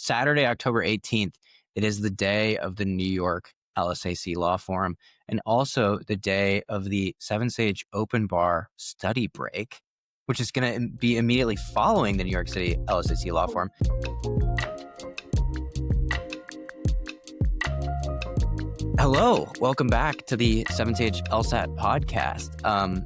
Saturday, October 18th. It is the day of the New York LSAC Law Forum and also the day of the 7Sage Open Bar Study Break, which is going to be immediately following the New York City LSAC Law Forum. Hello, welcome back to the 7Sage LSAT podcast.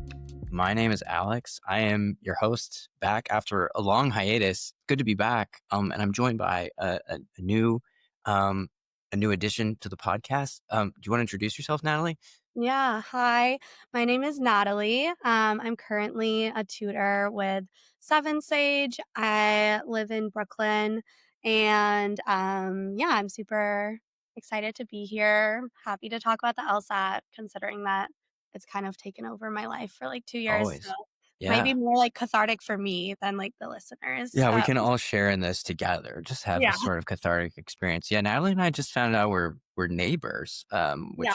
My name is Alex. I am your host back after a long hiatus. Good to be back. And I'm joined by a new addition to the podcast. Do you want to introduce yourself, Natalie? Yeah, hi. My name is Natalie. I'm currently a tutor with 7Sage. I live in Brooklyn, and yeah, I'm super excited to be here. Happy to talk about the LSAT, considering that it's kind of taken over my life for like 2 years. So Always. maybe Yeah. more like cathartic for me than like the listeners. Yeah, we can all share in this together. Just have a Yeah, sort of cathartic experience. Yeah, Natalie and I just found out we're neighbors, yeah, which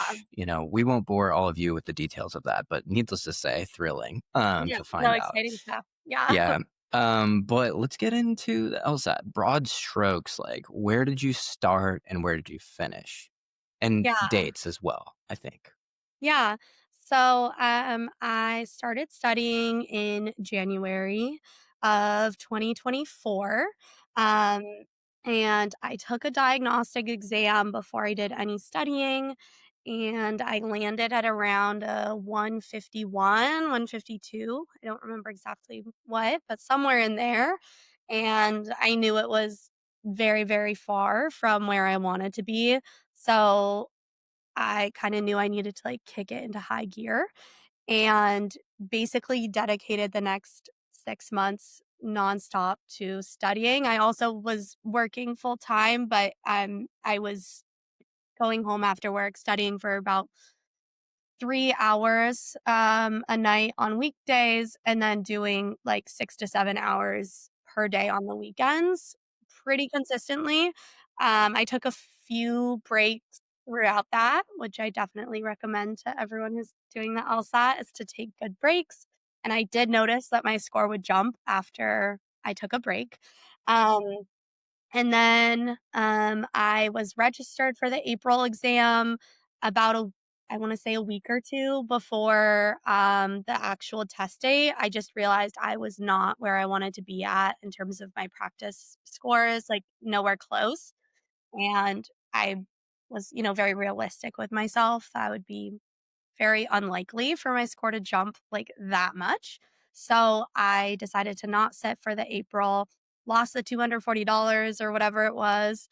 we won't bore all of you with the details of that, but needless to say, thrilling yeah. to No find out. exciting stuff. Yeah, Yeah. But let's get into the LSAT. Broad strokes, like where did you start and where did you finish? And yeah. dates as well, I think. Yeah. So, I started studying in January of 2024. Um, and I took a diagnostic exam before I did any studying. And I landed at around a 151, 152. I don't remember exactly what, but somewhere in there. And I knew it was very, very far from where I wanted to be. So I kinda knew I needed to, like, kick it into high gear and basically dedicated the next 6 months nonstop to studying. I also was working full time, but, I was going home after work, studying for about 3 hours, a night on weekdays, and then doing, like, 6 to 7 hours per day on the weekends pretty consistently. I took a few breaks throughout that, which I definitely recommend to everyone who's doing the LSAT, is to take good breaks, and I did notice that my score would jump after I took a break. Um and then, I was registered for the April exam about I wanna say a week or 2 before, the actual test date. I just realized I was not where I wanted to be at in terms of my practice scores, like, nowhere close, and I was, very realistic with myself. That would be very unlikely for my score to jump like that much. So I decided to not sit for the April, lost the $240 or whatever it was.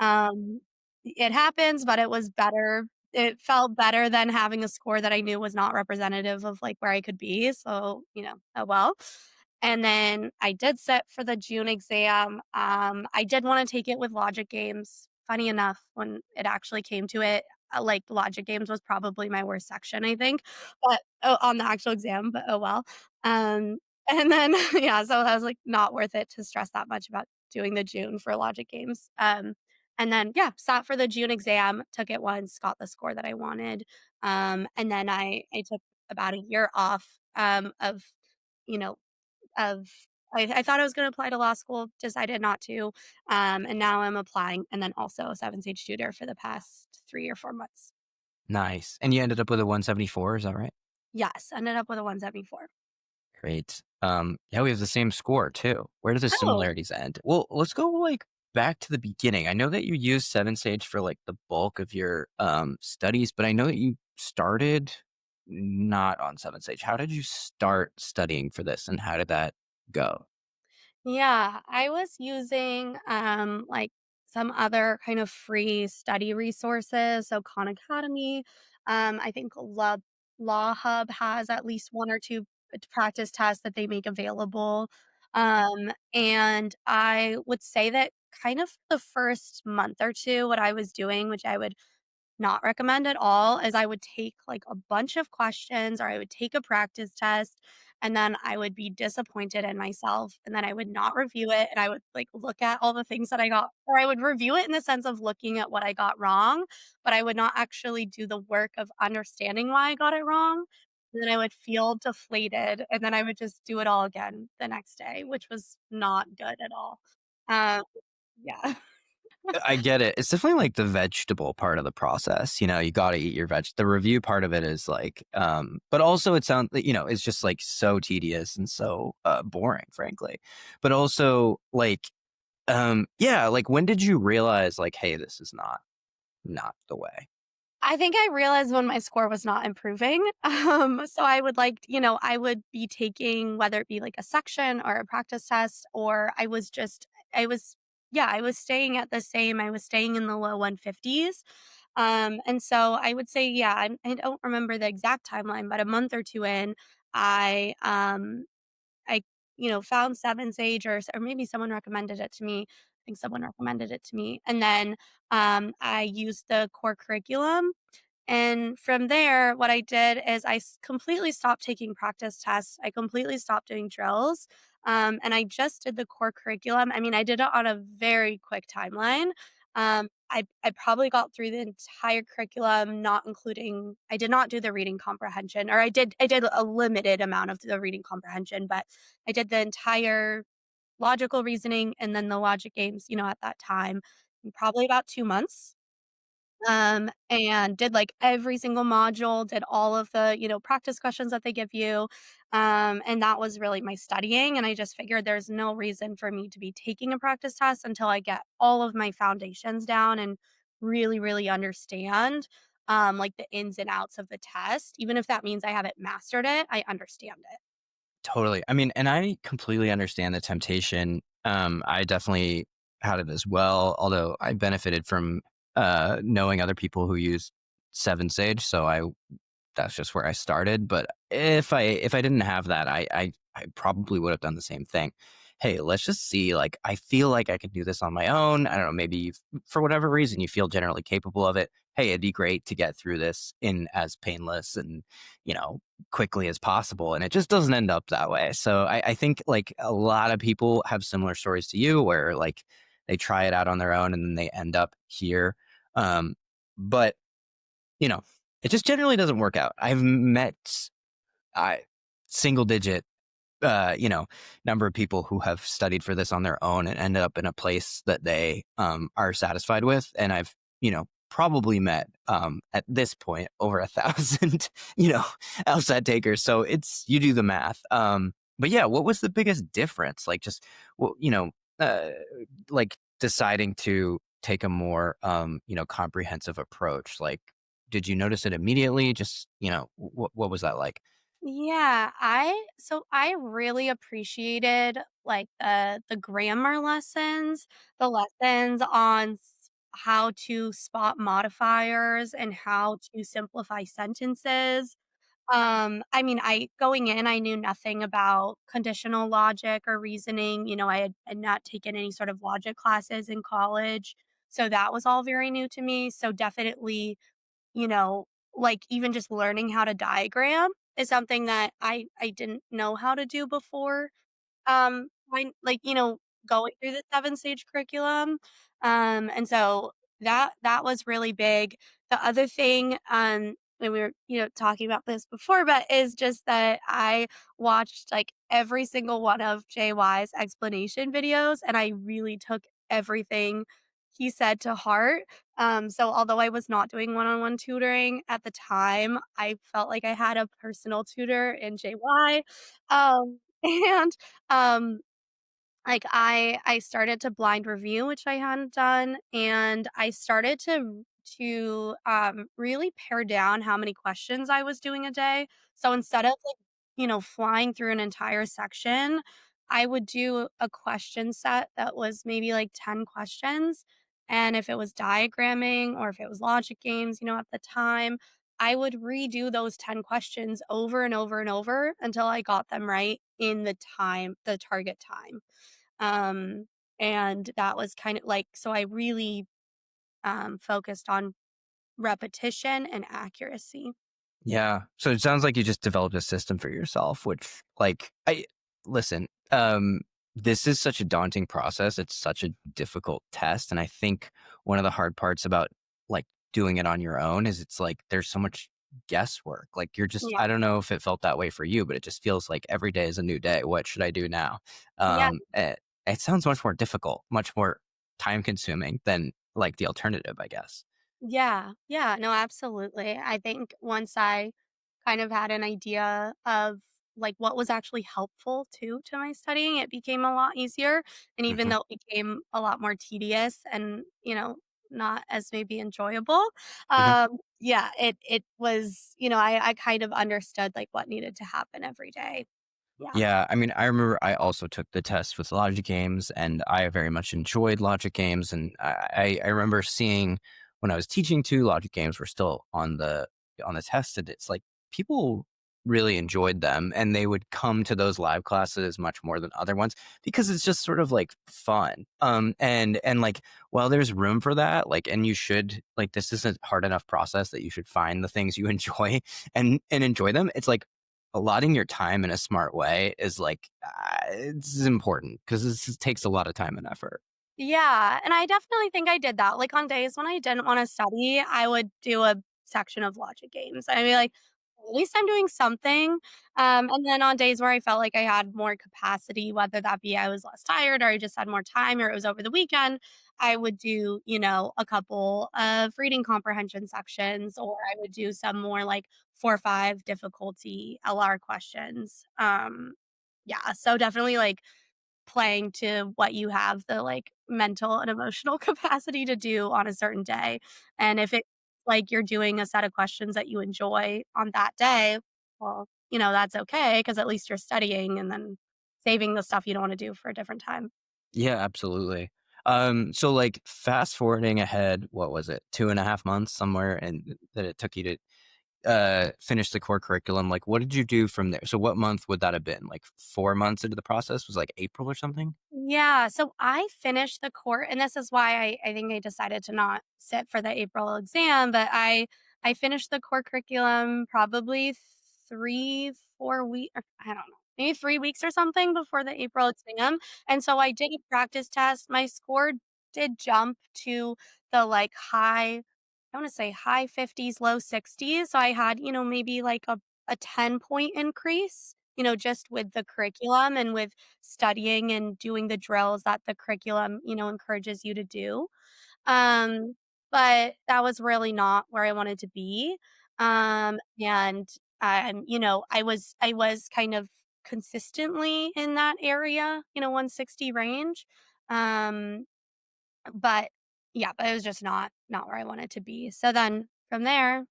It happens, but it was better. It felt better than having a score that I knew was not representative of like where I could be. So, oh well. And then I did sit for the June exam. I did want to take it with logic games. Funny enough, when it actually came to it, like logic games was probably my worst section, I think, but on the actual exam, but oh well. Um, and then, yeah, so I was like, not worth it to stress that much about doing the June for logic games. And then, yeah, sat for the June exam, took it once, got the score that I wanted. And then I took about a year off you know, of I thought I was gonna apply to law school, decided not to, and now I'm applying and then also a 7-stage tutor for the past 3 or 4 months. Nice. And you ended up with a 174, is that right? Yes, ended up with a 174. Great. Yeah, we have the same score too. Where do the Oh, similarities end? Well, let's go like back to the beginning. I know that you used 7 Sage for like the bulk of your studies, but I know that you started not on 7 Sage. How did you start studying for this and how did that go? yeah, I was using, like, some other kind of free study resources, so Khan Academy, I think Law Hub has at least 1 or 2 practice tests that they make available, and I would say that kind of the first month or 2, what I was doing, which I would not recommend at all, is I would take, like, a bunch of questions or I would take a practice test, and then I would be disappointed in myself, and then I would not review it, and I would, like, look at all the things that I got or I would review it in the sense of looking at what I got wrong, but I would not actually do the work of understanding why I got it wrong, and then I would feel deflated, and then I would just do it all again the next day, which was not good at all. Um, yeah. I get it. It's definitely like the vegetable part of the process. You got to eat your veg. The review part of it is like, but also it sounds, it's just like so tedious and so boring, frankly. But also like, yeah, like when did you realize like, hey, this is not the way? I think I realized when my score was not improving. So I would I would be taking whether it be like a section or a practice test, or I was, yeah, I was staying at the same, I was staying in the low 150s. And so I would say, yeah, I don't remember the exact timeline, but a month or two in, I, I, found 7 Sage or maybe someone recommended it to me. I think someone recommended it to me. And then I used the core curriculum, and from there, what I did is completely stopped taking practice tests. I completely stopped doing drills. And I just did the core curriculum. I mean, I did it on a very quick timeline. I probably got through the entire curriculum, not including, I did not do the reading comprehension, or I did a limited amount of the reading comprehension, but I did the entire logical reasoning and then the logic games, at that time, in probably about 2 months. And did like every single module, did all of the, practice questions that they give you. And that was really my studying. And I just figured there's no reason for me to be taking a practice test until I get all of my foundations down and really, really understand like the ins and outs of the test. Even if that means I haven't mastered it, I understand it. Totally. I mean, and I completely understand the temptation. I definitely had it as well, although I benefited from knowing other people who use Seven Sage. So that's just where I started. But if I didn't have that, I probably would have done the same thing. Hey, let's just see. Like, I feel like I could do this on my own. I don't know. Maybe for whatever reason you feel generally capable of it. Hey, it'd be great to get through this in as painless and you know quickly as possible. And it just doesn't end up that way. So I think like a lot of people have similar stories to you where like they try it out on their own and then they end up here. Um, but you know, it just generally doesn't work out. I've met I single digit number of people who have studied for this on their own and ended up in a place that they are satisfied with. And I've, probably met at this point over 1,000, LSAT takers. So you do the math. But yeah, what was the biggest difference? Like just, well, uh, like deciding to take a more, comprehensive approach. Like, did you notice it immediately? Just, what was that like? Yeah, I really appreciated like the grammar lessons, the lessons on how to spot modifiers and how to simplify sentences. I mean, I going in, I knew nothing about conditional logic or reasoning. I had not taken any sort of logic classes in college, so that was all very new to me. So definitely, you know, like, even just learning how to diagram is something that I didn't know how to do before. Going through the 7 Stage curriculum, and so that was really big. The other thing, and we were, talking about this before, but is just that I watched, like, every single one of JY's explanation videos, and I really took everything he said to heart. So although I was not doing one-on-one tutoring at the time, I felt like I had a personal tutor in JY. And um, like, I started to blind review, which I hadn't done, and I started to really pare down how many questions I was doing a day. So instead of, like, flying through an entire section, I would do a question set that was maybe, like, 10 questions, and if it was diagramming or if it was logic games, at the time, I would redo those 10 questions over and over and over until I got them right in the target time. Um, and that was kind of like, so I really, focused on repetition and accuracy. Yeah. So it sounds like you just developed a system for yourself, which like I listen, this is such a daunting process. It's such a difficult test. And I think one of the hard parts about like doing it on your own is it's like there's so much guesswork. Like you're just Yeah. I don't know if it felt that way for you, but it just feels like every day is a new day. What should I do now? Yeah. It sounds much more difficult, much more time consuming than like the alternative, I guess. Yeah, yeah, no, absolutely. I think once I kind of had an idea of like what was actually helpful too to my studying, it became a lot easier. And even Hmm. though it became a lot more tedious and, not as maybe enjoyable, yeah, it was, I kind of understood like what needed to happen every day. Yeah. Yeah, I mean, I remember I also took the test with logic games, and I very much enjoyed logic games. And I remember seeing when I was teaching too, logic games were still on the test, and it's like people really enjoyed them, and they would come to those live classes much more than other ones because it's just sort of like fun. And like while there's room for that, like, and you should like this isn't hard enough process that you should find the things you enjoy and enjoy them. It's like allotting your time in a smart way is like it's important because this takes a lot of time and effort. Yeah, and I definitely think I did that. Like, on days when I didn't wanna study, I would do a section of logic games. I'd be like, "At least I'm doing something." And then on days where I felt like I had more capacity, whether that be I was less tired or I just had more time or it was over the weekend, I would do, a couple of reading comprehension sections, or I would do some more, like, 4 or 5 difficulty LR questions. Yeah, so definitely, like, playing to what you have the, like, mental and emotional capacity to do on a certain day, and if it like, you're doing a set of questions that you enjoy on that day, well, that's okay because at least you're studying and then saving the stuff you don't wanna do for a different time. Yeah, absolutely. So like fast forwarding ahead, what was it, 2.5 months somewhere, and that it took you to finish the core curriculum. Like, what did you do from there? So, what month would that have been? Like 4 months into the process was like April or something. Yeah, so I finished the course, and this is why I think I decided to not sit for the April exam, but I finished the core curriculum probably 3, 4 weeks, I don't know, maybe 3 weeks or something before the April exam, and so I did a practice test. My score did jump to the, like, I wanna say high 50s, low 60s, so I had, maybe like a 10-point increase, just with the curriculum and with studying and doing the drills that the curriculum, encourages you to do. Um, but that was really not where I wanted to be. And I was kind of consistently in that area, 160 range. Um, but but it was just not where I wanted to be. So then from there,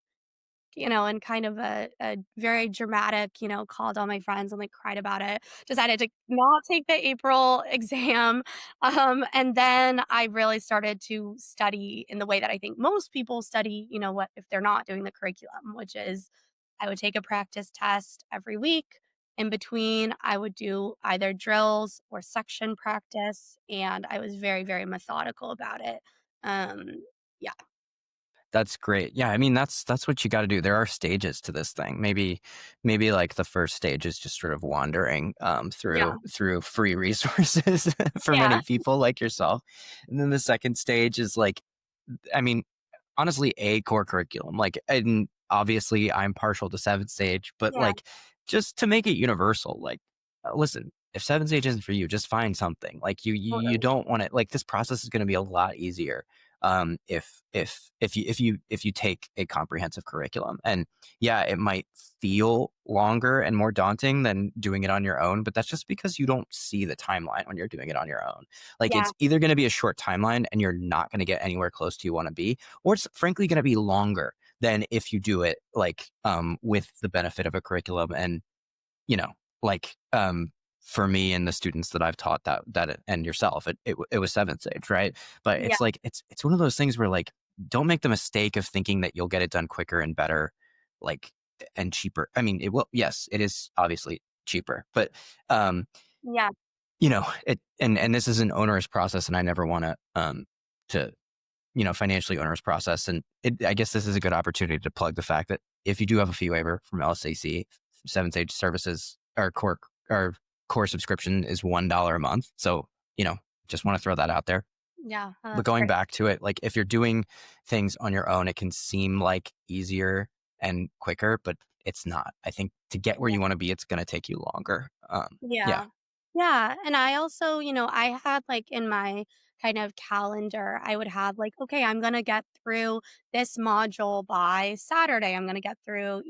in kind of a very dramatic, called all my friends and, like, cried about it, decided to not take the April exam, and then I really started to study in the way that I think most people study, what if they're not doing the curriculum, which is I would take a practice test every week. In between, I would do either drills or section practice, and I was very, very methodical about it. Um, yeah, That's great. Yeah, I mean that's what you got to do. There are stages to this thing. Maybe like the first stage is just sort of wandering yeah, through free resources for yeah, many people like yourself. And then the second stage is like I mean honestly a core curriculum. Like, and obviously I'm partial to 7 Sage, but yeah, like just to make it universal, like listen, if 7 Sage isn't for you, just find something. Like you totally. don't want to like this process is going to be a lot easier if you take a comprehensive curriculum. And yeah, it might feel longer and more daunting than doing it on your own, but that's just because you don't see the timeline when you're doing it on your own. Like Yeah, it's either going to be a short timeline and you're not going to get anywhere close to you want to be, or it's frankly going to be longer than if you do it like with the benefit of a curriculum. And you know, like for me and the students that I've taught and yourself, it was 7 Sage, right? But yeah, it's like it's one of those things where like don't make the mistake of thinking that you'll get it done quicker and better, like and cheaper. I mean, it will. Yes, it is obviously cheaper, but um, yeah, it and this is an onerous process, and I never want to financially onerous process. And I guess this is a good opportunity to plug the fact that if you do have a fee waiver from LSAC, 7 Sage services or core subscription is $1 a month. So, just want to throw that out there. yeah, oh, But that's going great. back to it, like if you're doing things on your own, it can seem like easier and quicker, but it's not. I think to get where Yeah, you want to be, it's going to take you longer. Yeah. yeah. Yeah, and I also, I had, like, in my kind of calendar, I would have, like, "Okay, I'm gonna get through this module by Saturday. I'm gonna get through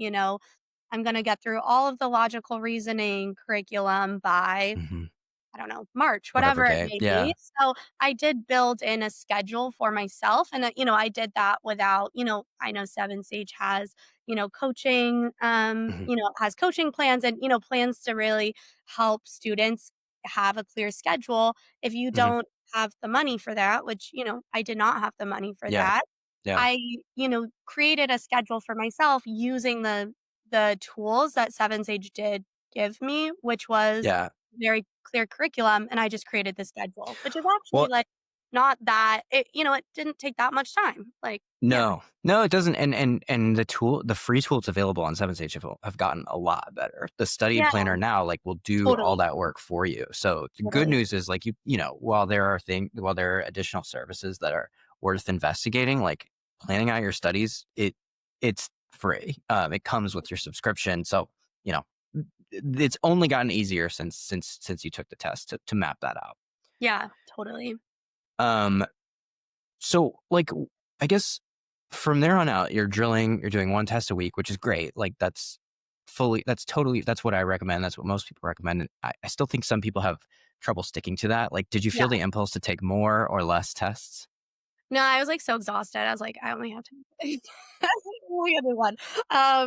all of the logical reasoning curriculum by" Mhm. I don't know, March, Whatever whatever it day. may Yeah. be. So I did build in a schedule for myself and, I did that without, I know 7 Sage has, coaching, Mhm. has coaching plans and, plans to really help students have a clear schedule. If you Mhm. don't have the money for that, which, I did not have the money for Yeah. that, Yeah. I, created a schedule for myself using the tools that 7 Sage did give me, which was Yeah. very clear curriculum, and I just created the schedule, which is actually, Well, like, not that it didn't take that much time, like, yeah. no. No, it doesn't, and the free tools available on 7 Sage have gotten a lot better. The study Yeah, planner now, like, will do all totally, that work for you. So, the good totally. news is, like, while there are additional services that are worth investigating, like, planning out your studies, it's free. It comes with your subscription. So, you know, it's only gotten easier since you took the test to map that out. Yeah, totally. Um, So, like, I guess from there on out, you're doing one test a week, which is great. Like, that's what I recommend. That's what most people recommend. And I still think some people have trouble sticking to that. Like, did you Yeah. feel the impulse to take more or less tests? No, I was, like, so exhausted, I was like, "I only have to" I only have one.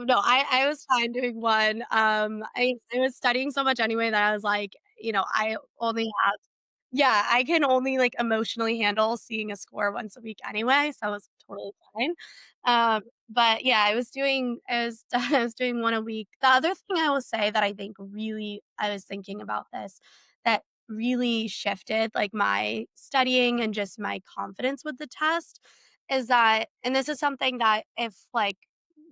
No, I was fine doing one, I was studying so much anyway that I was like, I only have yeah, I can only, like, emotionally handle seeing a score once a week anyway, so it was totally fine. But yeah, I was doing 1 a week. The other thing I will say that I think really I was thinking about this, that really shifted, like, my studying and just my confidence with the test is that and this is something that if, like,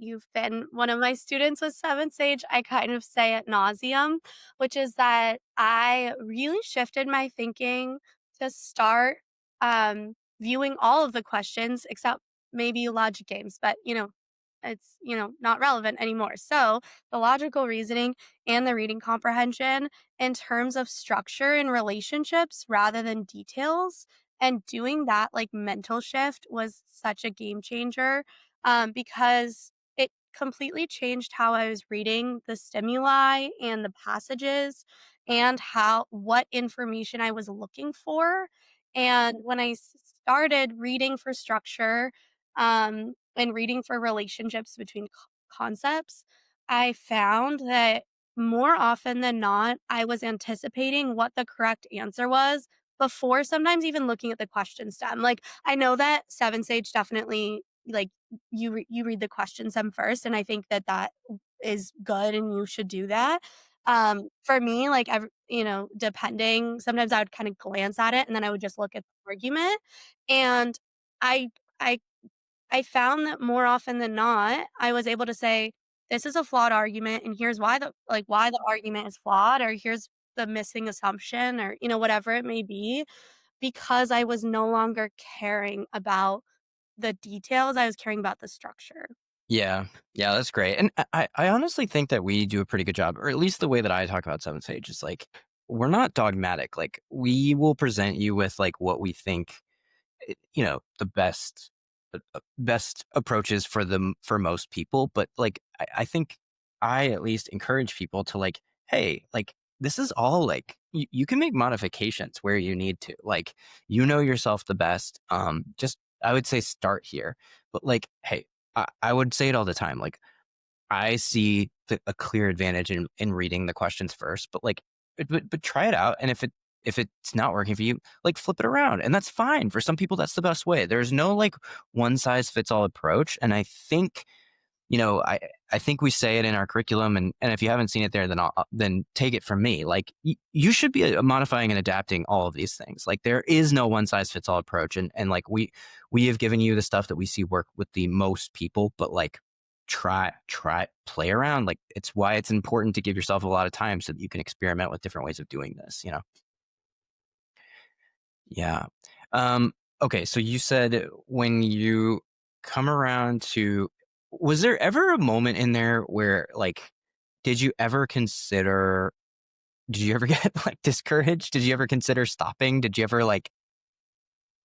you've been one of my students with 7th Sage, I kind of say at nauseum, which is that I really shifted my thinking to start, viewing all of the questions except maybe logic games, but, it's, not relevant anymore. So, the logical reasoning and the reading comprehension in terms of structure and relationships rather than details, and doing that, like, mental shift was such a game changer, because it completely changed how I was reading the stimuli and the passages and what information I was looking for. And when I started reading for structure, and reading for relationships between concepts, I found that more often than not, I was anticipating what the correct answer was before sometimes even looking at the question stem. Like, I know that 7 Sage definitely, like, you read the question stem first, and I think that that is good and you should do that. For me, like, depending sometimes I would kinda glance at it and then I would just look at the argument, and I I I found that more often than not, I was able to say, "This is a flawed argument, and here's why the argument is flawed, or here's the missing assumption," or, whatever it may be, because I was no longer caring about the details, I was caring about the structure. Yeah. Yeah, that's great. And I honestly think that we do a pretty good job, or at least the way that I talk about Seven Sage is like, we're not dogmatic. Like, we will present you with like what we think the best approaches for most people, but like I think I at least encourage people to like, hey, like, this is all like, you can make modifications where you need to, like, yourself the best. Just, I would say, start here. But like, hey, I would say it all the time, like, I see a clear advantage in reading the questions first, but like, but try it out, and if it's not working for you, like, flip it around, and that's fine. For some people, that's the best way. There's no like one size fits all approach, and I think I think we say it in our curriculum, and if you haven't seen it there, then take it from me. Like, you should be modifying and adapting all of these things. Like, there is no one size fits all approach, and like, we have given you the stuff that we see work with the most people, but like, play around. Like, it's why it's important to give yourself a lot of time so that you can experiment with different ways of doing this. Yeah. Um, okay, so you said when you come around to, was there ever a moment in there where, like, did you ever consider did you ever get, like, discouraged? Did you ever consider stopping? Did you ever, like,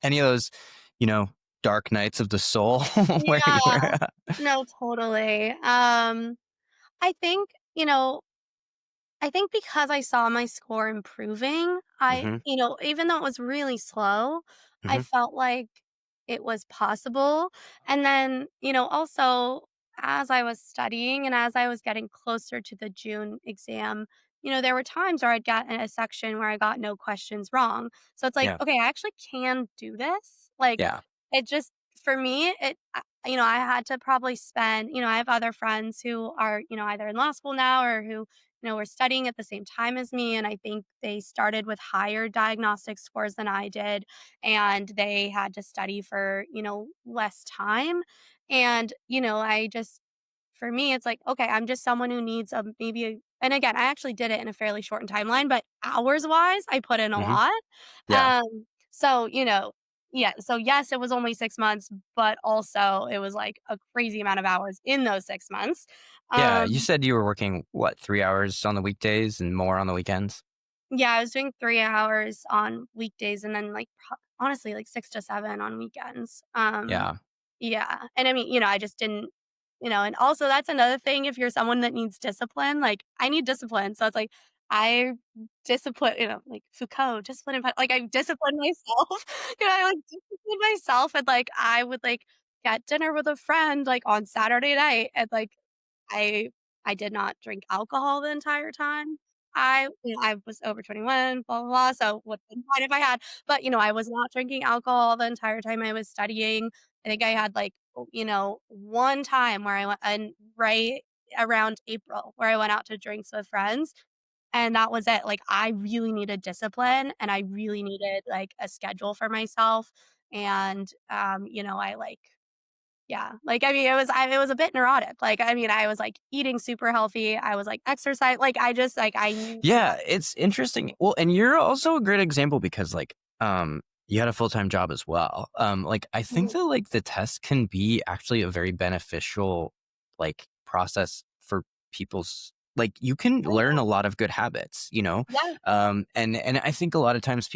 any of those, you know, dark nights of the soul where you Yeah, were no, totally. I think, I think because I saw my score improving, Mhm, even though it was really slow, I mhm, felt like it was possible. And then, also as I was studying and as I was getting closer to the June exam, there were times where I'd get in a section where I got no questions wrong. So it's like, yeah, okay, I actually can do this. Like, yeah, it just, for me, I had to probably spend, I have other friends who are, either in law school now or who were studying at the same time as me. And I think they started with higher diagnostic scores than I did. And they had to study for, less time. And, for me, it's like, okay, I'm just someone who needs and again, I actually did it in a fairly shortened timeline, but hours wise, I put in a mhm, lot. yeah. So, yeah. So, yes, it was only 6 months, but also it was like a crazy amount of hours in those 6 months. Yeah, you Um, said you were working, what, 3 hours on the weekdays and more on the weekends? Yeah, I was doing 3 hours on weekdays and then, like, honestly, like, 6 to 7 on weekends. Yeah. Yeah, and I mean, I just didn't and also that's another thing if you're someone that needs discipline, like, I need discipline, so it's like, I discipline like Foucault, discipline and like, I discipline myself, I, like, discipline myself and, like, I would, like, get dinner with a friend, like, on Saturday night and, like, I I did not drink alcohol the entire time. I was over 21, blah, blah, blah, so would've been fine if I had, but, I was not drinking alcohol the entire time I was studying. I think I had, like, one time where I went and right around April where I went out to drinks with friends, and that was it. Like, I really needed discipline, and I really needed, like, a schedule for myself, and, I, like yeah, like, I mean, it was a bit neurotic, like, I mean, I was, like, eating super healthy, I was, like, exercise like, I just, like, I need Yeah, it's interesting. Well, and you're also a great example because, like, you had a full-time job as well. Like, I think Mhm. that, like, the test can be actually a very beneficial, like, process for people's like, you can Oh, learn yeah. a lot of good habits, you know? Yeah, And I think a lot of times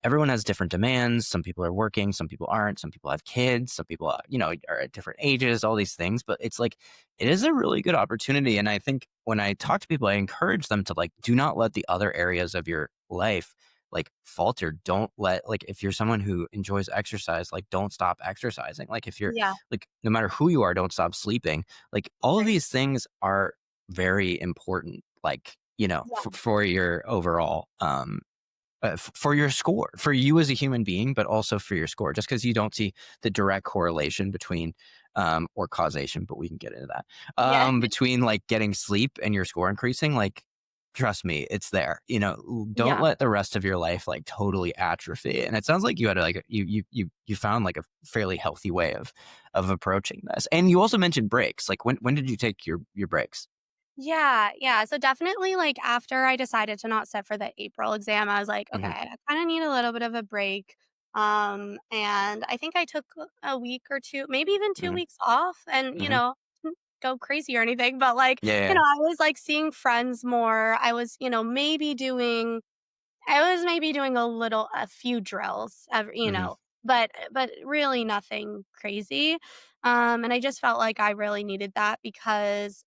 everyone has different demands. Some people are working, some people aren't, some people have kids, some people, are at different ages, all these things, but it's like it is a really good opportunity. And I think when I talk to people, I encourage them to like, do not let the other areas of your life like falter. Don't let, like, if you're someone who enjoys exercise, like, don't stop exercising. Like, if you're yeah, like, no matter who you are, don't stop sleeping. Like, all of right. these things are very important, like, Yeah, for your overall, for your score, for you as a human being, but also for your score, just because you don't see the direct correlation between, or causation, but we can get into that, yeah, between like getting sleep and your score increasing. Like, trust me, it's there. Don't yeah, let the rest of your life like totally atrophy. And it sounds like you had like you found like a fairly healthy way of approaching this. And you also mentioned breaks. Like, when did you take your breaks? yeah, yeah, so definitely, like, after I decided to not sit for the April exam, I was like, "Okay, Hmm. I kinda need a little bit of a break," and I think I took a week or 2, maybe even 2 Hmm. weeks off and, Hmm. didn't go crazy or anything, but, like, Yeah, yeah. I was, like, seeing friends more, I was, maybe doing a few drills, Hmm. but really nothing crazy. And I just felt like I really needed that because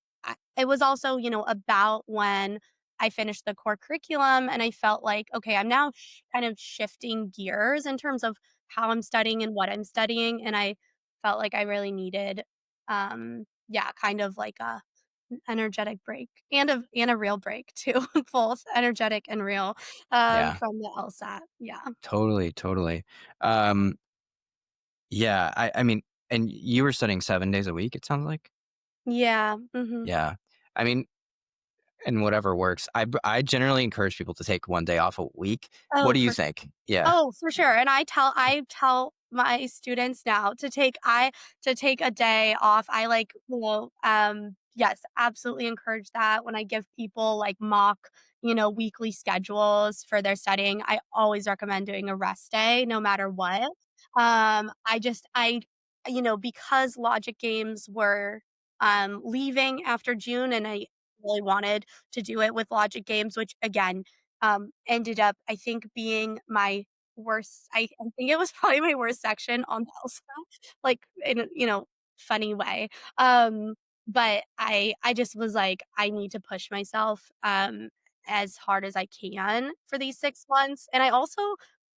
it was also, about when I finished the core curriculum, and I felt like, okay, I'm now kind of shifting gears in terms of how I'm studying and what I'm studying, and I felt like I really needed, yeah, kind of like an energetic break and a real break too, both energetic and real, Yeah. from the LSAT. Yeah. Totally, totally. Um, yeah, I mean, and you were studying 7 days a week, it sounds like? Yeah, mhm. Yeah. I mean, and whatever works. I generally encourage people to take 1 day off a week. What Oh, do you for think? Yeah. Oh, for sure, and I tell my students now to take a day off. I, like, yes, absolutely encourage that when I give people, like, mock, weekly schedules for their studying, I always recommend doing a rest day no matter what. Because logic games were, leaving after June and really wanted to do it with logic games, which again, ended up, I think, being my worst. I think it was probably my worst section on the LSAT, like in a, funny way. Um, but I just was like, I need to push myself as hard as I can for these 6 months. And I also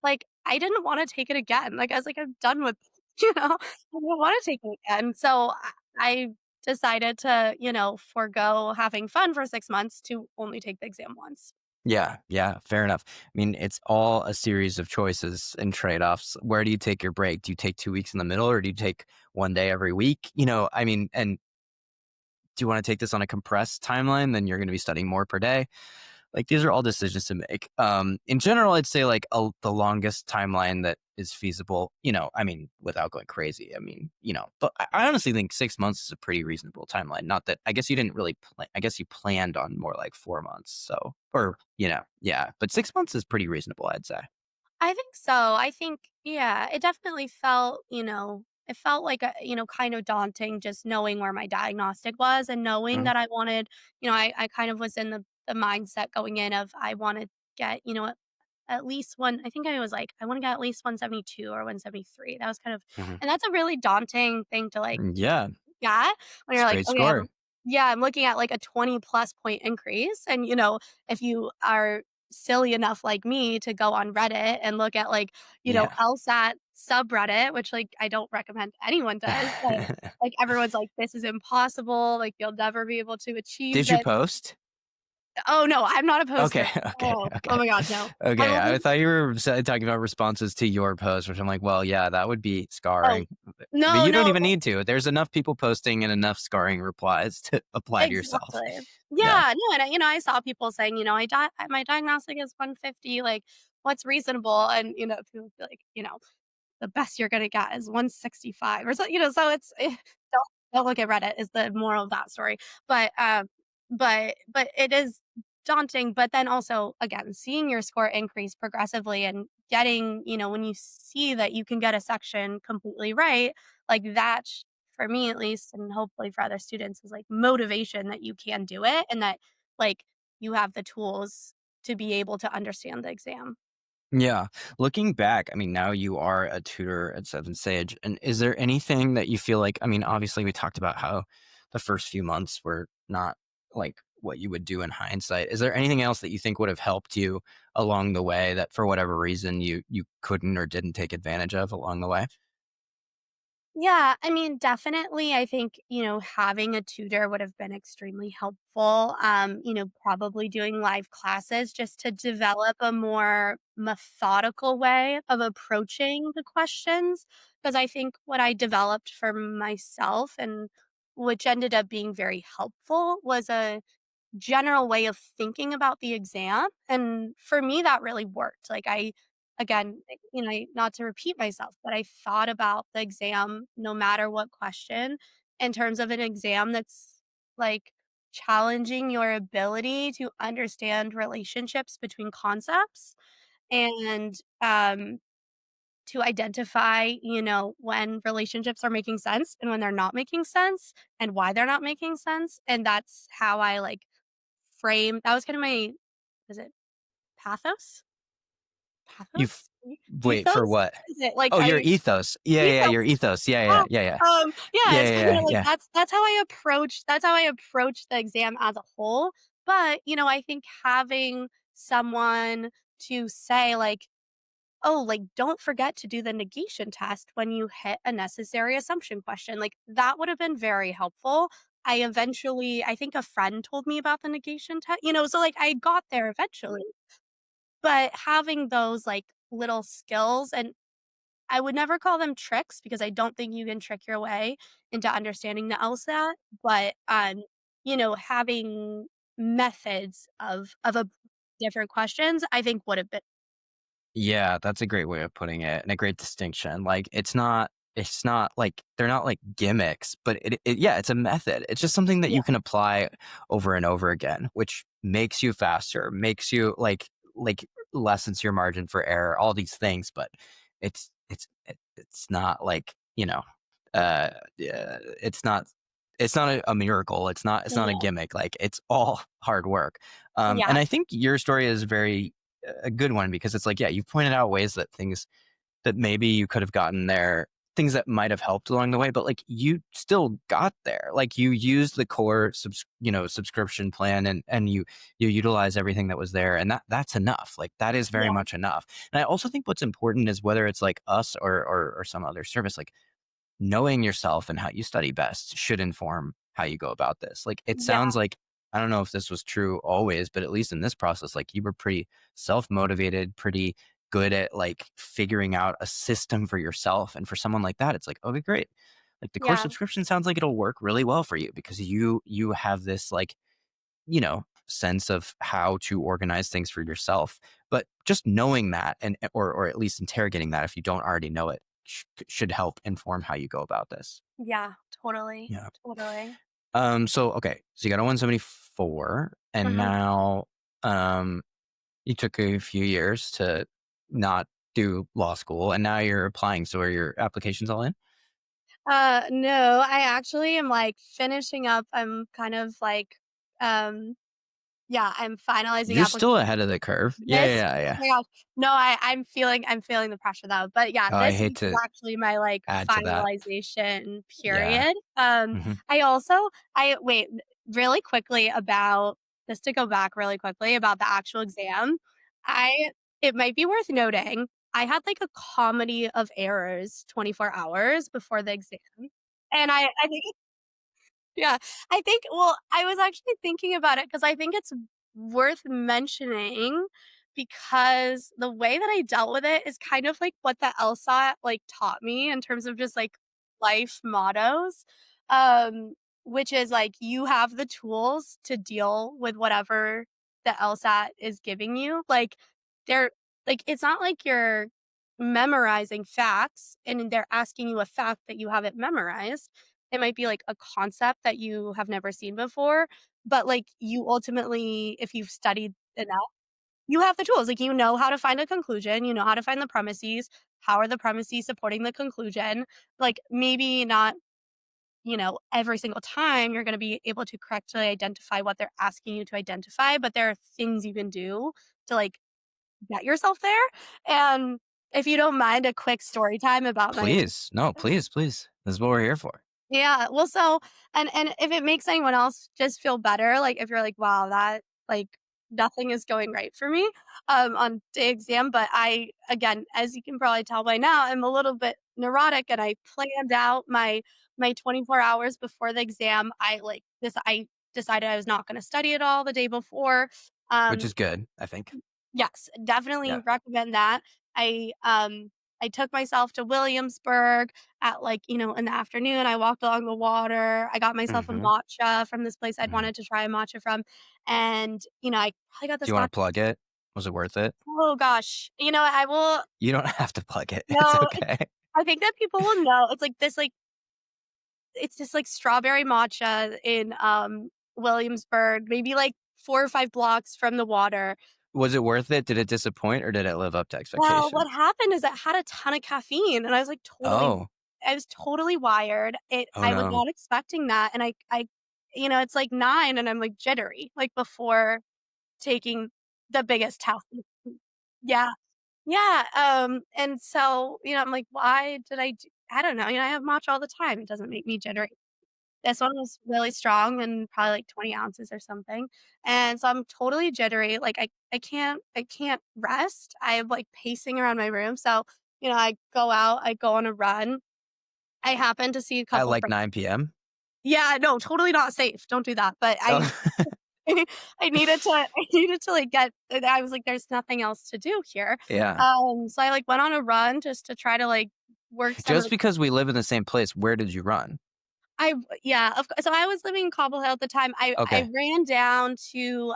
like I didn't want to take it again. Like I was like, I'm done with I don't want to take it again. So I decided to, forego having fun for 6 months to only take the exam once. Yeah, yeah, fair enough. I mean, it's all a series of choices and trade-offs. Where do you take your break? Do you take 2 weeks in the middle, or do you take 1 day every week? I mean, and do you wanna take this on a compressed timeline? Then you're gonna be studying more per day. Like, these are all decisions to make. In general, I'd say, like, the longest timeline that is feasible, I mean, without going crazy, I mean, but I honestly think 6 months is a pretty reasonable timeline. Not that I guess you didn't really I guess you planned on more like 4 months, so or, yeah, but 6 months is pretty reasonable, I'd say. I think so. I think, yeah, it definitely felt, it felt like kind of daunting just knowing where my diagnostic was and knowing Mhm, that I wanted, I kind of was in the mindset going in of I want to get, at least one. I think I was like, I want to get at least 172 or 173. That was kind of, mhm. and that's a really daunting thing to like Yeah, yeah, when it's you're a like, great "Okay, score. I'm looking at, like, a 20 plus point increase," and, if you are silly enough like me to go on Reddit and look at, like, Yeah. LSAT subreddit, which, like, I don't recommend anyone does, but, like, everyone's like, "This is impossible, like, you'll never be able to achieve Did you this." post? Oh, no, I'm not a Okay, poster. okay, Oh okay. my god, no. I'm Okay, I only thought you were talking about responses to your post, which I'm like, well, yeah, that would be oh, scarring. But no, you don't no. even need to. There's enough people posting and enough scarring replies to apply to yourself. Exactly. Yeah. Yeah, no, and I saw people saying, my diagnostic is 150, like, what's reasonable? And, people be like, the best you're gonna get is 165 or so, so don't look at Reddit is the moral of that story. But it is daunting, but then also, again, seeing your score increase progressively and getting, when you see that you can get a section completely right, like that for me at least, and hopefully for other students, is like motivation that you can do it and that like you have the tools to be able to understand the exam. Yeah. Looking back, I mean, now you are a tutor at 7Sage. And is there anything that you feel like, I mean, obviously we talked about how the first few months were not like what you would do in hindsight. Is there anything else that you think would have helped you along the way that for whatever reason you couldn't or didn't take advantage of along the way? Yeah, I mean, definitely, I think, having a tutor would have been extremely helpful. Probably doing live classes just to develop a more methodical way of approaching the questions. Because I think what I developed for myself and which ended up being very helpful was a general way of thinking about the exam, and for me, that really worked. Like, again, not to repeat myself, but I thought about the exam no matter what question in terms of an exam that's, like, challenging your ability to understand relationships between concepts and, to identify, when relationships are making sense and when they're not making sense and why they're not making sense, and that's how I, like, frame that was kind of my is it pathos? You f- Pathos? Wait for Ethos? what? Is it like Oh, your I ethos. Yeah, yeah, ethos? your ethos. Yeah, Yeah, yeah, yeah, yeah. yeah, Yeah, it's yeah, kinda yeah, like yeah. that's how I approach the exam as a whole, but, I think having someone to say, like, "Oh, like, don't forget to do the negation test when you hit a necessary assumption question." Like, that would have been very helpful. I think a friend told me about the negation test, so, like, I got there eventually. But having those, like, little skills and I would never call them tricks because I don't think you can trick your way into understanding the LSAT, but, having methods of a different questions, I think would have been Yeah, that's a great way of putting it and a great distinction. Like it's not like they're not like gimmicks, but yeah, it's a method. It's just something that yeah. you can apply over and over again, which makes you faster, makes you like lessens your margin for error, all these things, but it's not like, yeah, it's not it's not a miracle. It's not a No. gimmick. Like, it's all hard work. And I Yes. think your story is very a good one because it's like, yeah, you've pointed out ways that things that maybe you could have gotten there, things that might have helped along the way, but like you still got there. Like you used the core subscription plan, and you utilize everything that was there, and that's enough. Like that is very Yeah. much enough. And I also think what's important is whether it's like us or some other service, like knowing yourself and how you study best should inform how you go about this. Like it Yeah. sounds like, I don't know if this was true always, but at least in this process, like you were pretty self-motivated, pretty good at like figuring out a system for yourself. And for someone like that, it's like, okay, great. Like the course Yeah. subscription sounds like it'll work really well for you because you have this like, sense of how to organize things for yourself. But just knowing that and or at least interrogating that if you don't already know it should help inform how you go about this. Yeah. Totally. Yeah. Totally. So okay. So you got a 174 and Mhm. now um you took a few years to not do law school and now you're applying. So are your applications all in? No, I actually am, like, finishing up. I'm kind of, like, um yeah, I'm finalizing You're still applications ahead of the curve. Yeah, this yeah, yeah, oh yeah. my gosh. No, I'm feeling the pressure though, but yeah, Oh, I this hate week is to actually my, like, add to that. finalization Yeah. period. Hmm. I also I wait, really quickly about just to go back really quickly about the actual exam, I it might be worth noting, I had, like, a comedy of errors 24 hours before the exam, and I think yeah, I think well, I was actually thinking about it because I think it's worth mentioning because the way that I dealt with it is kind of like what the LSAT, like, taught me in terms of just, like, life mottos, um, which is, like, you have the tools to deal with whatever the LSAT is giving you, like, they're like, it's not like you're memorizing facts and they're asking you a fact that you haven't memorized. It might be, like, a concept that you have never seen before, but, like, you ultimately, if you've studied enough, you have the tools, like, you know how to find a conclusion, you know how to find the premises, how are the premises supporting the conclusion, like, maybe not, every single time you're gonna be able to correctly identify what they're asking you to identify, but there are things you can do to, like, get yourself there, and if you don't mind a quick story time about my Please. No, please, please. This is what we're here for. yeah, well, so and if it makes anyone else just feel better, like, if you're like, "Wow, that like, nothing is going right for me," on the exam, but I again, as you can probably tell by now, I'm a little bit neurotic, and I planned out my 24 hours before the exam. I decided I was not gonna study at all the day before. Which Um, is good, I think. Yes, definitely Yeah. recommend that. I took myself to Williamsburg at, like, in the afternoon, I walked along the water, I got myself a Mhm, matcha from this place I'd mhm. wanted to try a matcha from, and, I probably got Do this you wanna matcha. plug it? Was it worth it? Oh gosh, I will You don't have to plug it. It's no, okay. I think that people will know. It's this, like, strawberry matcha in, Williamsburg, maybe, like, 4 or 5 blocks from the water. Was it worth it? Did it disappoint or did it live up to Well, what expectations? happened is it had a ton of caffeine, and Oh. I was totally wired. Oh, I was no. not expecting that, and it's, like, 9 and I'm, like, jittery, like, before taking the biggest test. Yeah. Yeah, and so, I'm like, "Why did I don't know, I have matcha all the time, it doesn't make me jittery." This one was really strong and probably like 20 ounces or something, and so I'm totally jittery, like, I can't rest, I'm, like, pacing around my room, so, I go on a run. I happen to see a At, couple like, friends. 9 PM? Yeah, no, totally not safe, don't do that, but Oh. I needed to, like, I was like, "There's nothing else to do here." Yeah. So I, like, went on a run just to try to, like, work some of Just the because we live in the same place, where did you run? yeah, so I was living in Cobble Hill at the time. I Okay. ran down to,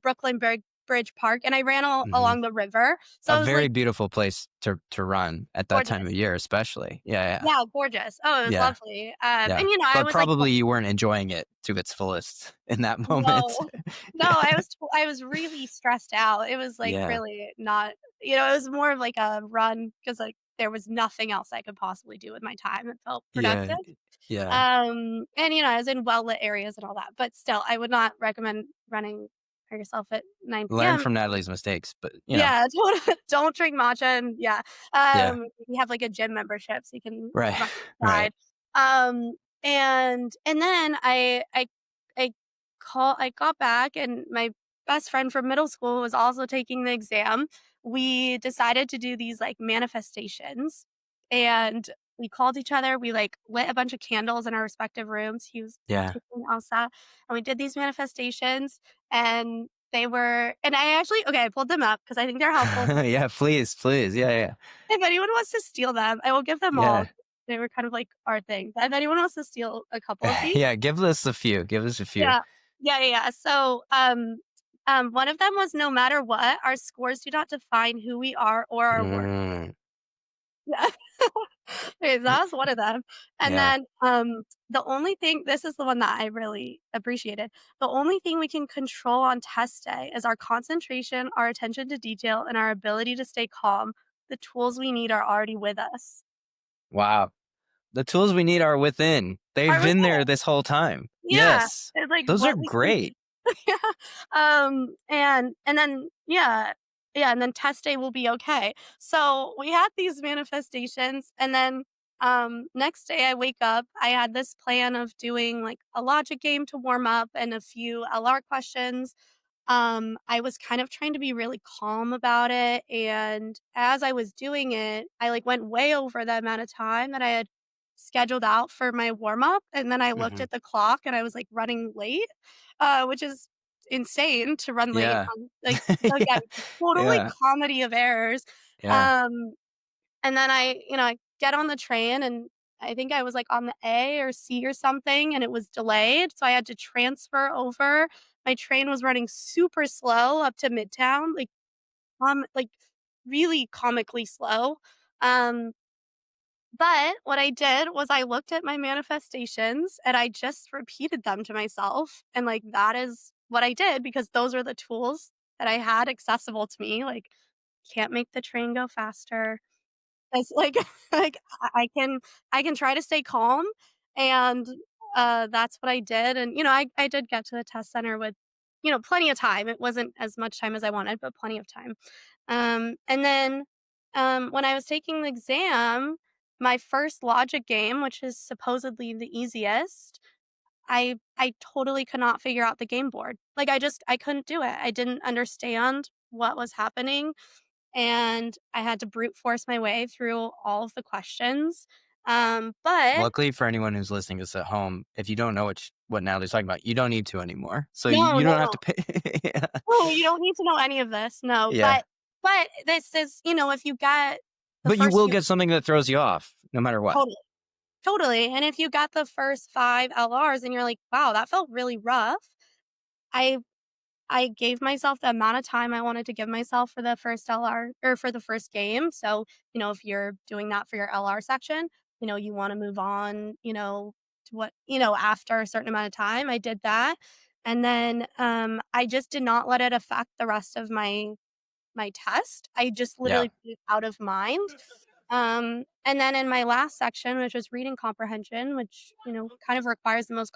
Brooklyn Bridge Park, and I ran Mhm. along the river, so A it was, very like, beautiful place to run at that time of gorgeous. year, especially. Yeah, yeah. Yeah, gorgeous. Oh, it was Yeah, lovely, yeah. and, I But was, like, probably you weren't enjoying it to its fullest in that moment. no. No, Yeah. I was really stressed out. It was, like, Yeah. really not it was more of, like, a run because, like, there was nothing else I could possibly do with my time that felt Yeah. productive. Yeah. And, I was in well-lit areas and all that, but still, I would not recommend running for yourself at 9 Learn PM. from Natalie's mistakes, but Yeah, don't drink matcha and yeah. yeah. We have, like, a gym membership, so you can Right. run Right. outside. And then I got back, and my best friend from middle school was also taking the exam. We decided to do these, like, manifestations, and we called each other, we, like, lit a bunch of candles in our respective rooms. He was Yeah. taking LSAT, and we did these manifestations, and I actually okay, I pulled them up because I think they're helpful. Yeah, please, please. Yeah, yeah. If anyone wants to steal them, I will give them all. Yeah. They were kind of like our thing. But if anyone wants to steal a couple of these, Yeah, give us a few. Give us a few. yeah. Yeah. So, one of them was no matter what, our scores do not define who we are or our worth. Mm, Yeah. Okay, so that was one of them. And yeah. then, the only thing this is the one that I really appreciated. The only thing we can control on test day is our concentration, our attention to detail, and our ability to stay calm. The tools we need are already with us. Wow. The tools we need are within. They've Are with been there it. this whole time. Yeah. Yes. It's like Those are what we can great. yeah. And then yeah, and then test day will be okay. So we had these manifestations, and then next day I wake up, I had this plan of doing like a logic game to warm up and a few LR questions. I was kind of trying to be really calm about it, and as I was doing it, I, like, went way over the amount of time that I had scheduled out for my warm up, and then I looked Hmm. at the clock and I was, like, running late, which is insane to run late Yeah. on like, Yeah. again, totally Yeah. comedy of errors. Yeah. Um, and then I get on the train, and I think I was, like, on the A or C or something, and it was delayed, so I had to transfer over. My train was running super slow up to Midtown, like, really comically slow. Um, but what I did was I looked at my manifestations, and I just repeated them to myself, and, like, that is what I did because those are the tools that I had accessible to me, like, can't make the train go faster, it's like like, I can try to stay calm, and, that's what I did, and, I did get to the test center with, plenty of time. It wasn't as much time as I wanted, but plenty of time. And then, when I was taking the exam, my first logic game, which is supposedly the easiest, I totally could not figure out the game board. Like, I couldn't do it. I didn't understand what was happening, and I had to brute force my way through all of the questions. But Luckily for anyone who's listening to this at home, if you don't know what Natalie's talking about, you don't need to anymore. So no, you no, don't have no. to pay. Yeah. No, you don't need to know any of this, no, Yeah. but this is if you get the But you first will few get something that throws you off no matter what. totally, totally, and if you got the first 5 LRs and you're like, "Wow, that felt really rough," I I gave myself the amount of time I wanted to give myself for the first LR or for the first game. So, if you're doing that for your LR section, you want to move on, to what, after a certain amount of time. I did that. And then I just did not let it affect the rest of my test. I just Yeah. literally put it out of mind. And then in my last section, which was reading comprehension, which, kind of requires the most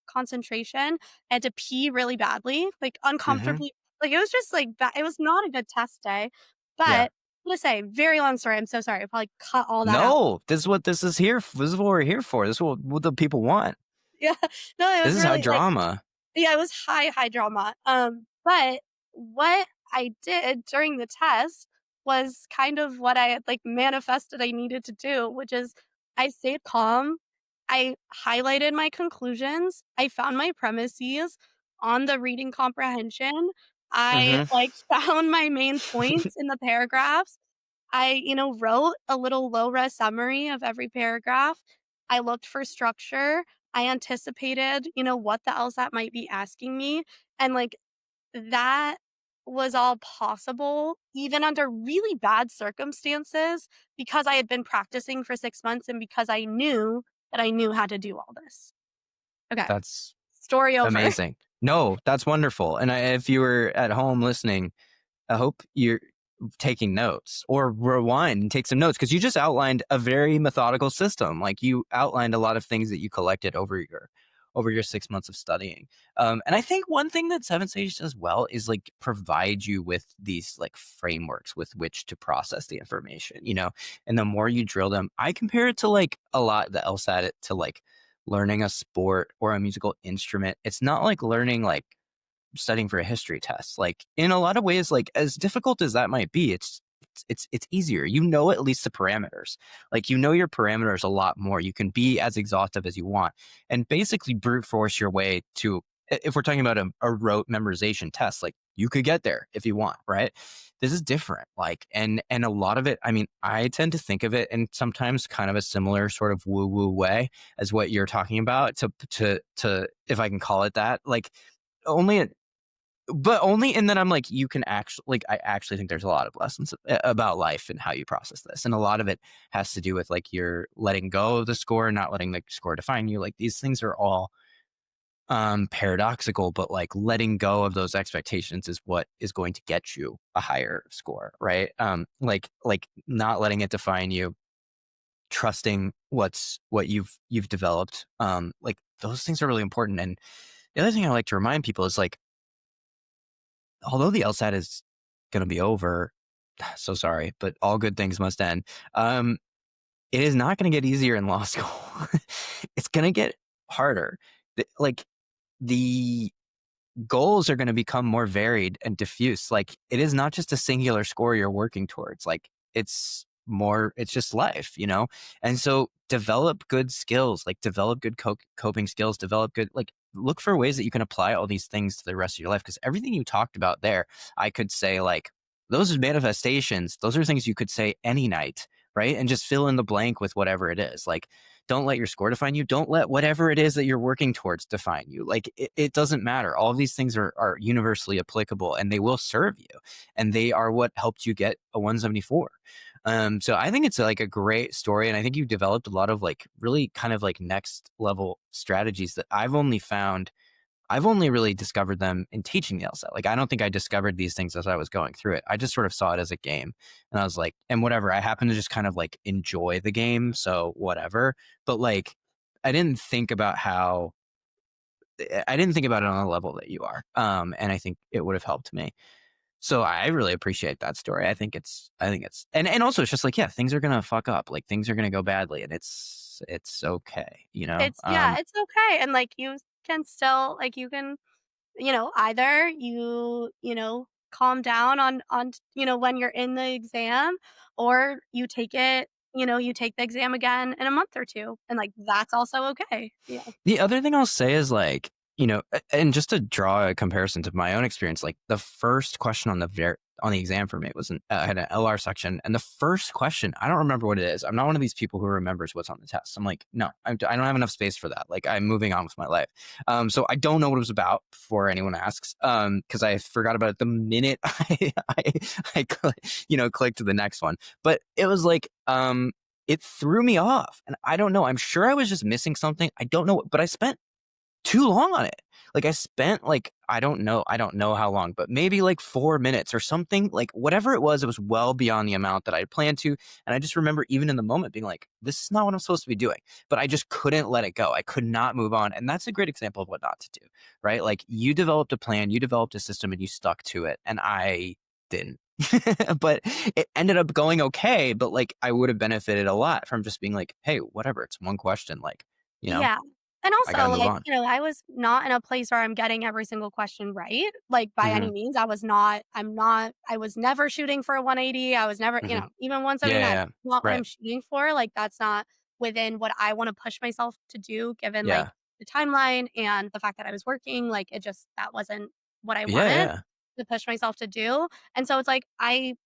concentration, I had to pee really badly, like Hmm. uncomfortably. Like it was just like it was not a good test day. Yeah. But I'm gonna say, very long story. I'm so sorry. I probably cut all that out. No, this is what this is here. This is what we're here for. This is what the people want. Yeah. No, it This was is how really like drama. yeah, it was high drama. But what I did during the test was kind of what I had like manifested I needed to do, which is I stayed calm. I highlighted my conclusions. I found my premises on the reading comprehension. I Hmm. like found my main points in the paragraphs. I, wrote a little low res summary of every paragraph. I looked for structure. I anticipated, what the LSAT might be asking me. And like that was all possible even under really bad circumstances because I had been practicing for 6 months and because I knew that I knew how to do all this. Okay. That's Story over. amazing. No, that's wonderful. And if you were at home listening, I hope you're taking notes, or rewind and take some notes, because you just outlined a very methodical system. Like, you outlined a lot of things that you collected over your 6 months of studying. And I think one thing that Seven Sage does well is like provide you with these like frameworks with which to process the information, and the more you drill them, I compare it to like a lot, the LSAT it to like learning a sport or a musical instrument. It's not like learning, like studying for a history test. Like, in a lot of ways, like as difficult as that might be, it's easier. At least the parameters. Like, your parameters a lot more. You can be as exhaustive as you want and basically brute force your way to, if we're talking about a rote memorization test, like you could get there if you want, right? This is different. Like, and a lot of it, I mean, I tend to think of it in sometimes kind of a similar sort of woo woo way as what you're talking about, to if I can call it that. Like, only but only in that I'm like, you can actually, like, I actually think there's a lot of lessons about life and how you process this. And a lot of it has to do with like you're letting go of the score, not letting the score define you. Like, these things are all paradoxical, but like letting go of those expectations is what is going to get you a higher score, right? Like not letting it define you, trusting what you've developed. Like, those things are really important. And the other thing I like to remind people is like, although the LSAT is going to be over, so sorry, but all good things must end. It is not going to get easier in law school. It's going to get harder. Like, the goals are going to become more varied and diffuse. Like, it is not just a singular score you're working towards. Like, it's just life, And so develop good skills, like develop good coping skills, develop good, like, look for ways that you can apply all these things to the rest of your life. Because everything you talked about there, I could say like, those are manifestations. Those are things you could say any night, right? And just fill in the blank with whatever it is. Like, don't let your score define you. Don't let whatever it is that you're working towards define you. Like, it doesn't matter. All of these things are universally applicable, and they will serve you. And they are what helped you get a 174. So I think it's like a great story. And I think you've developed a lot of like really kind of like next level strategies that I've only really discovered them in teaching the LSAT. Like, I don't think I discovered these things as I was going through it. I just sort of saw it as a game, and I was like, and whatever, I happen to just kind of like enjoy the game. So whatever, but like, I didn't think about how, I didn't think about it on a level that you are. And I think it would have helped me. So I really appreciate that story. I think it's, and also it's just like, yeah, things are going to fuck up. Like, things are going to go badly, and it's okay, Yeah, it's okay, and, like, you can still like, you can, either calm down when you're in the exam, or you take the exam again in a month or 2, and, like, that's also okay. Yeah. The other thing I'll say is like, and just to draw a comparison to my own experience, like the first question on the exam for me was had an LR section, and the first question, I don't remember what it is. I'm not one of these people who remembers what's on the test. I'm like, no, I don't have enough space for that. Like, I'm moving on with my life. So I don't know what it was about before anyone asks, because I forgot about it the minute I clicked to the next one. But it was like, it threw me off, and I don't know. I'm sure I was just missing something. I don't know, but I spent too long on it. Like, I spent like, I don't know how long, but maybe like 4 minutes or something. Like, whatever it was well beyond the amount that I had planned to. And I just remember even in the moment being like, this is not what I'm supposed to be doing. But I just couldn't let it go. I could not move on. And that's a great example of what not to do, right? Like, you developed a plan, you developed a system, and you stuck to it. And I didn't. But it ended up going okay. But like, I would have benefited a lot from just being like, hey, whatever, it's one question. Like, Yeah. And I got also, to move like, on. I was not in a place where I'm getting every single question right, like, by any Hmm. means. I was never shooting for a 180. I was never, Hmm. even Yeah, yeah, 179, yeah. not what Right. I'm shooting for. Like, that's not within what I wanna push myself to do given, like, Yeah. the timeline and the fact that I was working. Like, that wasn't what I Yeah, wanted yeah. to push myself to do. And so it's like, I'm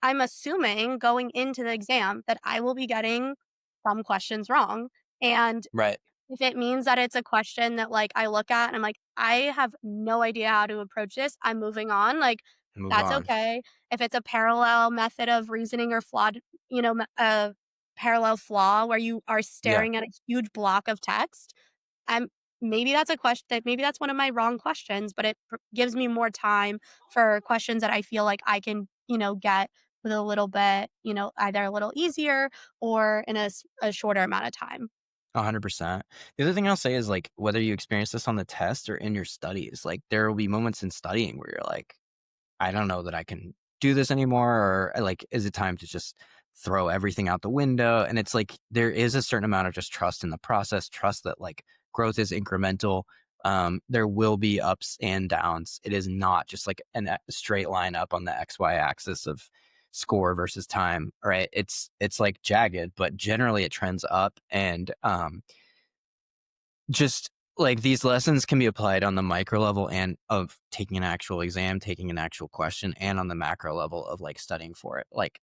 assuming going into the exam that I will be getting some questions wrong. And Right. if it means that it's a question that, like, I look at and I'm like, "I have no idea how to approach this, I'm moving on," like, Move that's on. okay. If it's a parallel method of reasoning or flawed parallel flaw where you are Yeah. staring at a huge block of text, um, maybe that's one of my wrong questions, but it gives me more time for questions that I feel like I can, get with a little bit, either a little easier or in a shorter amount of time. 100%. The other thing I'll say is like whether you experience this on the test or in your studies, like there will be moments in studying where you're like, I don't know that I can do this anymore, or like, is it time to just throw everything out the window? And it's like there is a certain amount of just trust in the process, trust that like growth is incremental. There will be ups and downs. It is not just like a straight line up on the XY axis of score versus time, right? It's like jagged, but generally it trends up. And just like these lessons can be applied on the micro level and of taking an actual exam, taking an actual question, and on the macro level of like studying for it. Like,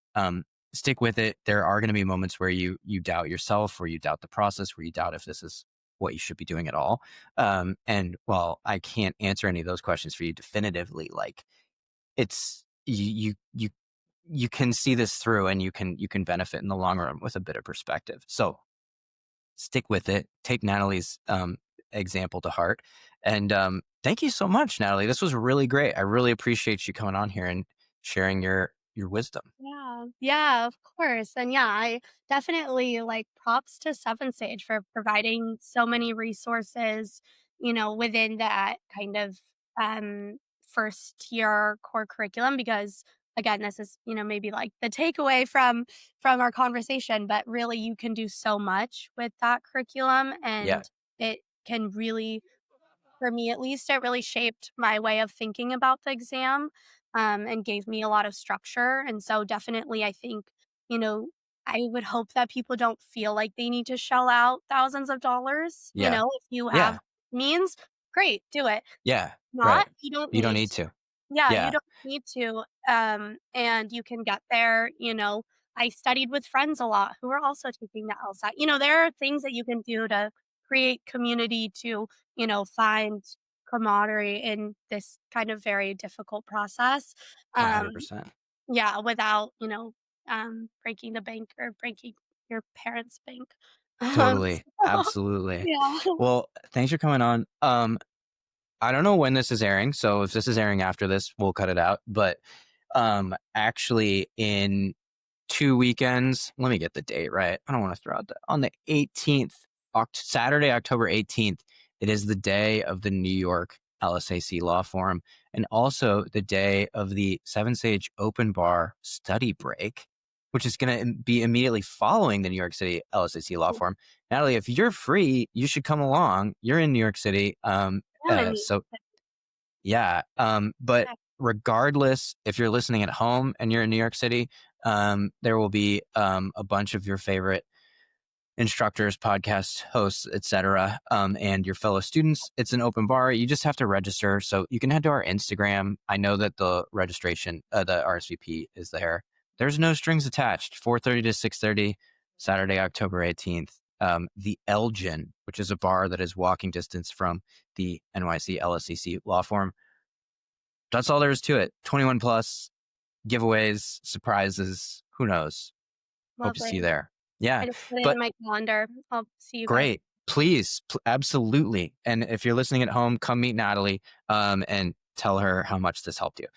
stick with it. There are going to be moments where you doubt yourself, where you doubt the process, where you doubt if this is what you should be doing at all. And while I can't answer any of those questions for you definitively, like it's you can see this through, and you can benefit in the long run with a bit of perspective. So stick with it. Take Natalie's example to heart. And thank you so much, Natalie. This was really great. I really appreciate you coming on here and sharing your wisdom. Yeah. Yeah, of course. And yeah, I definitely like props to Seven Sage for providing so many resources, within that kind of first year core curriculum because again, this is, maybe like the takeaway from our conversation, but really you can do so much with that curriculum Yeah. and it can really for me at least, it really shaped my way of thinking about the exam, and gave me a lot of structure, and so definitely I think, you know, I would hope that people don't feel like they need to shell out thousands of dollars, Yeah. if you have Yeah. means, great, do it. Yeah. Right. Not, you don't You don't need need to. to. Yeah, you Yeah. don't need to, and you can get there, I studied with friends a lot who are also taking the LSAT. There are things that you can do to create community to, find camaraderie in this kind of very difficult process. Um, 100%. yeah, without, breaking the bank or breaking your parents' bank. Totally. So, Absolutely. yeah. Well, thanks for coming on. I don't know when this is airing, so if this is airing after this, we'll cut it out. But actually, in 2 weekends, let me get the date right. I don't want to throw out on the 18th, Saturday, October 18th. It is the day of the New York LSAC Law Forum, and also the day of the 7Sage Open Bar Study Break, which is going to be immediately following the New York City LSAC Law Forum. Natalie, if you're free, you should come along. You're in New York City. I'm in New So yeah. But York. regardless, if you're listening at home and you're in New York City, there will be a bunch of your favorite instructors, podcast hosts, etc., and your fellow students. It's an open bar. You just have to register. So you can head to our Instagram. I know that the registration, the RSVP is there. There's no strings attached. 4:30 to 6:30, Saturday, October 18th. The Elgin, which is a bar that is walking distance from the NYC LSEC Law Forum. That's all there is to it. 21 plus, giveaways, surprises. Who knows? Hope to see you Lovely. there. Yeah. I just put it in But my calendar. I'll see you guys. great. Please, absolutely. And if you're listening at home, come meet Natalie and tell her how much this helped you.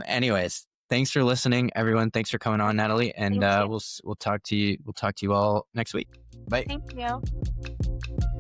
Anyways, thanks for listening, everyone. Thanks for coming on, Natalie. And Thank you. we'll talk to you. We'll talk to you all next week. Bye. Thank you.